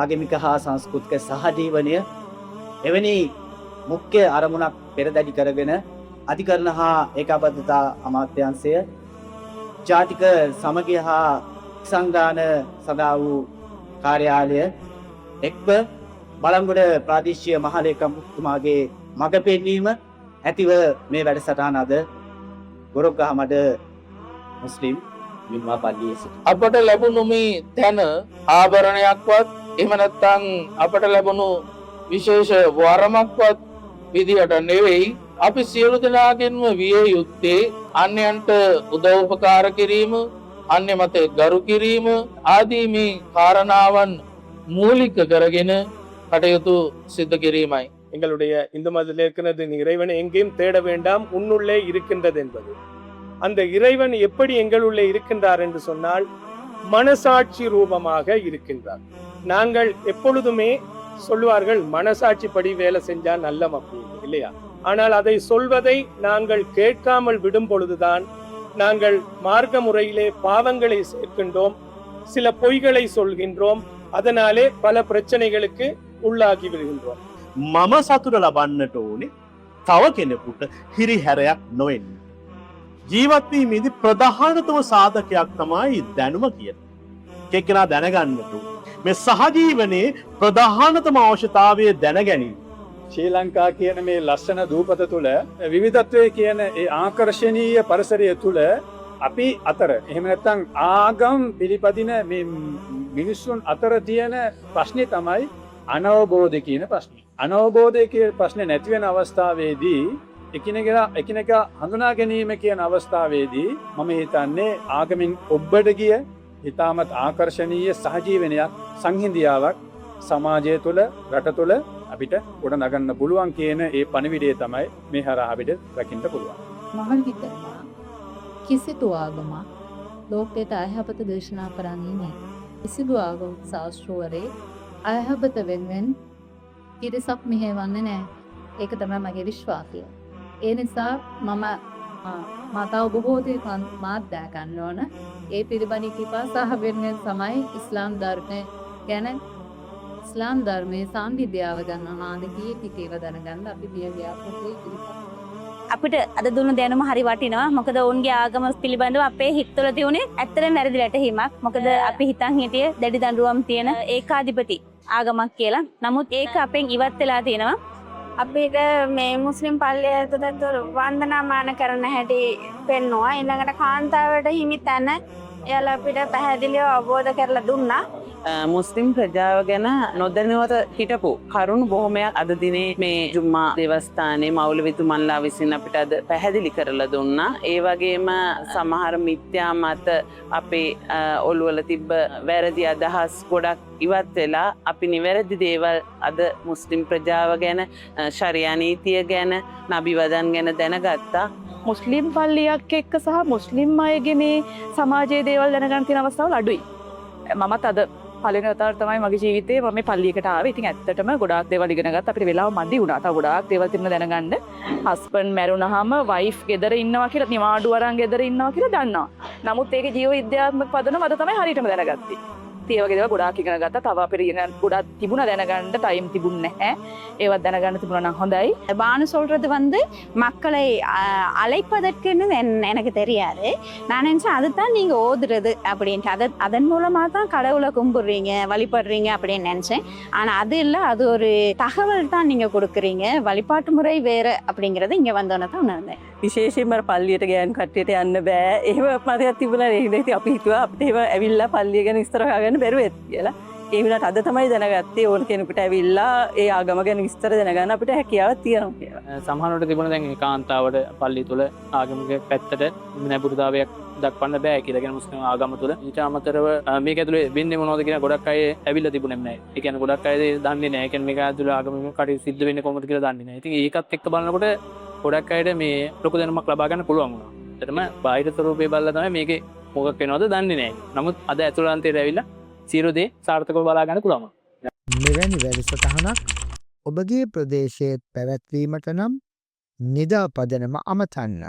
ආගමික හා සංස්කෘතික සහජීවනය එවැනි මුඛ්‍ය අරමුණක් පෙරදැඩි කරගෙන අධිකරණ හා ඒකාබද්ධතා අමාත්‍යාංශය ජාතික සමගිය හා සංගාන සඳහා වූ කාර්යාලය එක්ව බලංගොඩ ප්‍රාදේශීය මහලේකම්තුමාගේ මඟ පෙන්වීම ඇතිව මේ වැඩසටහන අද ගොරොක්ගහමඩ මුස්ලිම් විමා පල්ලියේ සිට අපට ලැබුණු මේ තැන ආභරණයක්වත් එහෙම නැත්නම් අපට ලැබුණු විශේෂ වරමක්වත් විදියට නෙවෙයි අපි සියලු දෙනාගෙන්ම විය යුත්තේ අන්‍යයන්ට උදව් උපකාර කිරීම අන්‍ය මත ගරු කිරීම ආදී මේ කාරණාවන් மூலிක කරගෙන கடையத்து சித்த கிரியுமாய் எங்களுடைய இந்து மதத்தில் இருக்கிறது இறைவனை எங்கேயும் தேட வேண்டாம் உன்னுள்ளே இருக்கின்றது என்பது அந்த இறைவன் எப்படி எங்களுள்ளே இருக்கின்றார் என்று சொன்னால் மனசாட்சி ரூபமாக இருக்கின்றார். நாங்கள் எப்பொழுதுமே சொல்வார்கள் மனசாட்சி படி வேலை செஞ்சா நல்லம் அப்படின்னு இல்லையா? ஆனால் அதை சொல்வதை நாங்கள் கேட்காமல் விடும் பொழுதுதான் நாங்கள் மார்க்க முறையிலே பாவங்களை சேர்க்கின்றோம், சில பொய்களை சொல்கின்றோம், அதனாலே பல பிரச்சனைகளுக்கு உள்ளாகி விடுகின்றோம். මම සතුට ලබන්නට ඕනේ තව කෙනෙකුට හිරිහැරයක් නොවෙන්න. ජීවත් වීමේදී ප්‍රධානතම සාධකයක් තමයි දැනුම කියන. කෙනෙක්ලා දැනගන්නට මේ සහජීවනයේ ප්‍රධානතම අවශ්‍යතාවය දැන ගැනීම. ශ්‍රී ලංකා කියන මේ ලස්සන දූපත තුළ විවිධත්වයේ කියන ඒ ආකර්ශනීය පරිසරය තුළ අපි අතර එහෙම නැත්නම් ආගම් පිළිපදින මේ මිනිස්සුන් අතර තියෙන ප්‍රශ්නේ තමයි අනවබෝධය කියන ප්‍රශ්නේ. අනවබෝධය කියන ප්‍රශ්නේ නැති වෙන අවස්ථාවේදී එකිනෙකා හඳුනා ගැනීම කියන අවස්ථාවේදී මම හිතන්නේ ආගමින් ඔබ්බට ගිය ඊටමත් ආකර්ශනීය සහජීවනයක් සංහිඳියාවක් සමාජය තුළ රට තුළ අපිට ගොඩ නගන්න පුළුවන් කියන ඒ පණිවිඩය තමයි මේ හරහා අපිට රකින්න පුළුවන්. මහල් හිතනවා කිසිදු ආගමක් ලෝකයට අයහපත දේශනා කරන්නේ නැහැ. කිසිදු ආගම ශාස්ත්‍රවරේ අයහපත වෙනුවෙන් පිරිසක් මෙහෙවන්නේ නැහැ. ඒක තමයි මගේ විශ්වාසය. ඒ නිසා මම මාතාව බොහෝ දේ මාත් දා ගන්න ඕන. ඒ පිළිබඳ කිපාසහ වෙනුවෙන් තමයි ඉස්ලාම් ධර්මය ගැන ඉස්ලාම් ධර්මයේ සාන්දිධ්‍යාව ගන්නවා ආදී ටිකේව දැනගන්න අපි බියවියාපොතේ අපිට අද දුන්න දැනුම හරි වටිනවා. මොකද ඔවුන්ගේ ආගම පිළිබඳව අපේ හිතවල තියුනේ ඇත්තටම වැරදි වැටහීමක්. මොකද අපි හිතන් හිටියේ දැඩි දඬුවම් තියෙන ඒකාධිපති ආගමක් කියලා. නමුත් ඒක අපෙන් ඉවත් වෙලා තියෙනවා. අපිට මේ මුස්ලිම් පල්ලිය ඇතුළත වන්දනාමාන කරන හැටි පෙන්නවා. ඊළඟට කාන්තාවට හිමි තැන එයාලා අපිට පැහැදිලිව අවබෝධ කරලා දුන්නා. මුස්ලිම් ප්‍රජාව ගැන නොදැනුවත හිටපු කරුණු බොහොමයක් අද දිනේ මේ ජුම්මා දේවස්ථානයේ මෞලවිතුමන්ලා විසින් අපිට අද පැහැදිලි කරලා දුන්නා. ඒ වගේම සමහර මිත්‍යා මත අපේ ඔළුවල තිබ්බ වැරදි අදහස් ගොඩක් ඉවත් වෙලා අපි නිවැරදි දේවල් අද මුස්ලිම් ප්‍රජාව ගැන ශරියා නීතිය ගැන නබි වදන් ගැන දැනගත්තා. මුස්ලිම් පල්ලියක් එක්ක සහ මුස්ලිම් අයගේ මේ සමාජයේ දේවල් දැනගන්න තියෙන අවස්ථාවල් අඩුයි. මමත් අද පළවෙනි වතාවට තමයි මගේ ජීවිතේ මම මේ පල්ලියකට ආවේ. ඉතින් ඇත්තටම ගොඩාක් දේවල් ඉගෙන ගත්තා. අපිට වෙලාව මදි වුණා. තව ගොඩාක් දේවල් තිබුණා දැනගන්න. හස්බන්ඩ් මැරුණාම වයිෆ් ගෙදර ඉන්නවා කියලා නිවාඩු අරන් ගෙදර ඉන්නවා කියලා දන්නවා. නමුත් ඒකේ ජීව විද්‍යාත්මක පදනම අද තමයි හරියටම දැනගත්තේ. ඒ වගේ දේවල් ගොඩාක් ඉගෙන ගත්තා. තව අපිට ඉගෙන ගොඩාක් තිබුණා දැනගන්න ටයිම් තිබුණේ නැහැ. ඒවත් දැනගන්න තිබුණා නම් හොඳයි. பானு சொல்றது வந்து மக்களை அழைப்பதற்குன்னு எனக்கு தெரியாது. நான் நினைச்சேன் அதுதான் நீங்க ஓதுறது அப்படின்ட்டு அதன் மூலமா தான் கடவுளை கும்பிடுறீங்க வழிபடுறீங்க அப்படின்னு நினைச்சேன். ஆனா அது இல்லை, அது ஒரு தகவல் தான் நீங்க கொடுக்குறீங்க. வழிபாட்டு முறை வேற அப்படிங்கறது இங்க வந்தோன்னு தான் உணர்ந்தேன். විශේෂයෙන්ම පල්ලියට ගෑන් කට්ටියට යන්න බෑ. එහෙම මතයක් තිබුණා නේද? ඉතින් අපි හිතුවා අපිට ඒව ඇවිල්ලා පල්ලිය ගැන විස්තර හොයාගන්න බැරුව ඇති කියලා. ඒ වුණාට අද තමයි දැනගත්තේ ඕන කෙනෙකුට ඇවිල්ලා ඒ ආගම ගැන විස්තර දැනගන්න අපිට හැකියාවක් තියෙනවා කියලා. සමහරවිට තිබුණ දැන් ඒකාන්තාවට පල්ලිය තුල ආගමික පැත්තට නැඹුරුතාවයක් දක්වන්න බෑ කියලා කියන මුස්ලිම් ආගම තුල. ඊට අමතරව මේක ඇතුලේ වෙන්නේ මොනවද කියන ගොඩක් අය ඇවිල්ලා තිබුණේ නැහැ. ඒ කියන්නේ ගොඩක් අය දන්නේ නැහැ. ඒ කියන්නේ මේක ඇතුලේ ආගමික කටයුතු සිද්ධ වෙන්නේ කොහොමද කියලා දන්නේ නැහැ. ඉතින් ඒකත් එක්ක බලනකොට ගොඩක් අයට මේ ලොකු දැනුමක් ලබා ගන්න පුළුවන් වුණා. ඇත්තටම බාහිර ස්වරූපේ බලලා තමයි මේකේ මොකක් වෙනවද දන්නේ නැහැ. නමුත් අද ඇතුළාන්තයට ඇවිල්ලා සියලු දේ සාර්ථකව බලා ගන්න පුළුවන්. මෙවැනි වැඩසටහනක් ඔබගේ ප්‍රදේශයේ පැවැත්වීමට නම් නිදා පදනම අමතන්න.